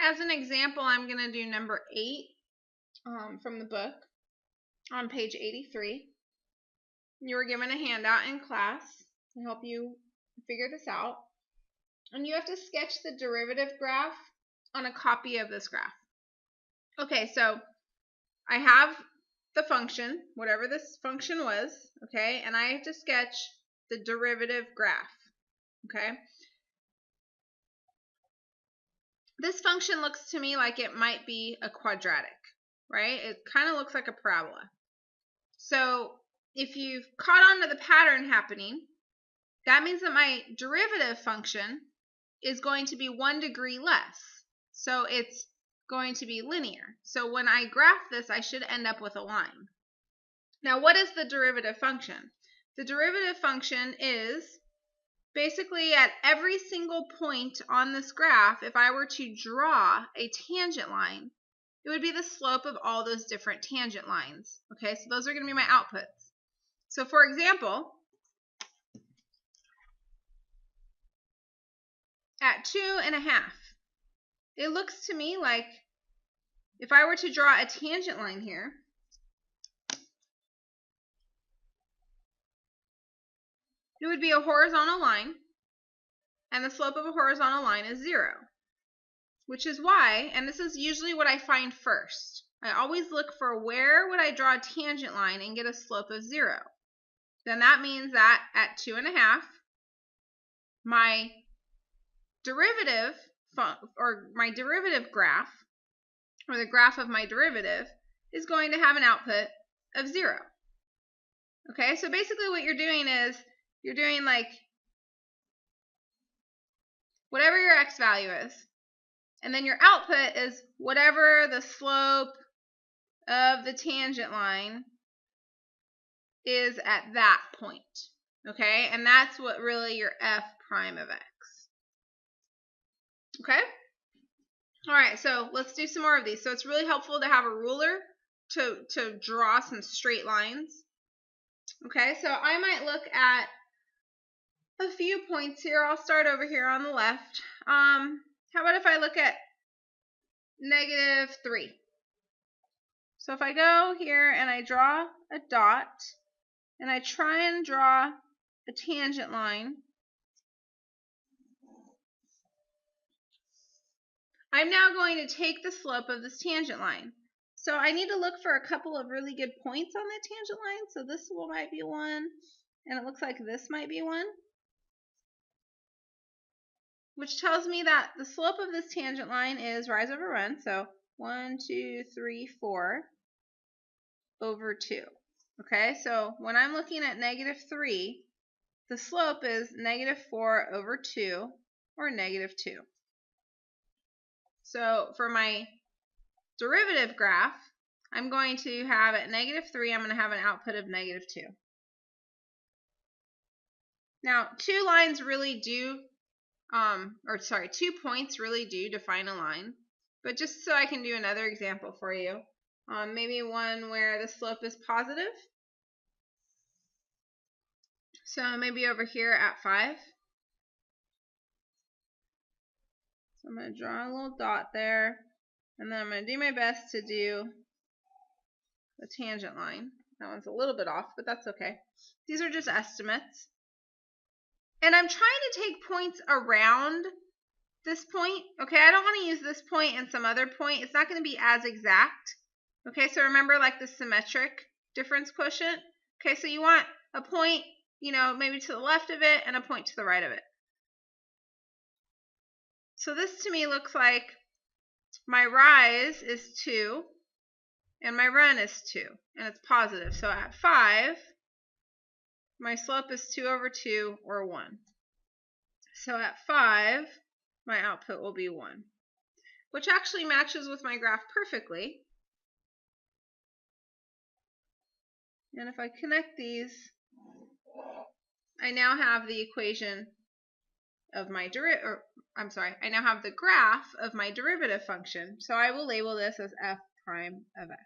As an example, I'm going to do number 8 from the book on page 83. You were given a handout in class to help you figure this out. And you have to sketch the derivative graph on a copy of this graph. Okay, so I have the function, whatever this function was, okay, and I have to sketch the derivative graph, okay? This function looks to me like it might be a quadratic, right? It kind of looks like a parabola. So if you've caught on to the pattern happening, that means that my derivative function is going to be 1 degree less. So it's going to be linear. So when I graph this, I should end up with a line. Now, what is the derivative function? The derivative function is basically at every single point on this graph, if I were to draw a tangent line, it would be the slope of all those different tangent lines. Okay, so those are going to be my outputs. So for example, at 2.5, it looks to me like if I were to draw a tangent line here, it would be a horizontal line, and the slope of a horizontal line is 0, which is why, and this is usually what I find first, I always look for where would I draw a tangent line and get a slope of 0. Then that means that at 2.5, my derivative graph, or the graph of my derivative, is going to have an output of 0. Okay, so basically what you're doing is you're doing like whatever your x value is, and then your output is whatever the slope of the tangent line is at that point. Okay, and that's what really your f prime of x. Okay? All right, so let's do some more of these. So it's really helpful to have a ruler to draw some straight lines. Okay, so I might look at a few points here. I'll start over here on the left. How about if I look at -3? So if I go here and I draw a dot and I try and draw a tangent line, I'm now going to take the slope of this tangent line. So I need to look for a couple of really good points on that tangent line. So this one might be one, and it looks like this might be one, which tells me that the slope of this tangent line is rise over run. So 1, 2, 3, 4 over 2. Okay, so when I'm looking at -3, the slope is -4 over 2, or -2. So for my derivative graph, I'm going to have at -3, I'm going to have an output of -2. Now, 2 points really do define a line. But just so I can do another example for you, maybe one where the slope is positive. So maybe over here at 5. So I'm going to draw a little dot there, and then I'm going to do my best to do the tangent line. That one's a little bit off, but that's okay. These are just estimates. And I'm trying to take points around this point. Okay, I don't want to use this point and some other point. It's not going to be as exact. Okay, so remember like the symmetric difference quotient? Okay, so you want a point, maybe to the left of it and a point to the right of it. So this to me looks like my rise is 2 and my run is 2, and it's positive. So at 5, my slope is 2 over 2, or 1. So at 5, my output will be 1, which actually matches with my graph perfectly. And if I connect these, I now have the equation of my I now have the graph of my derivative function. So I will label this as f prime of x.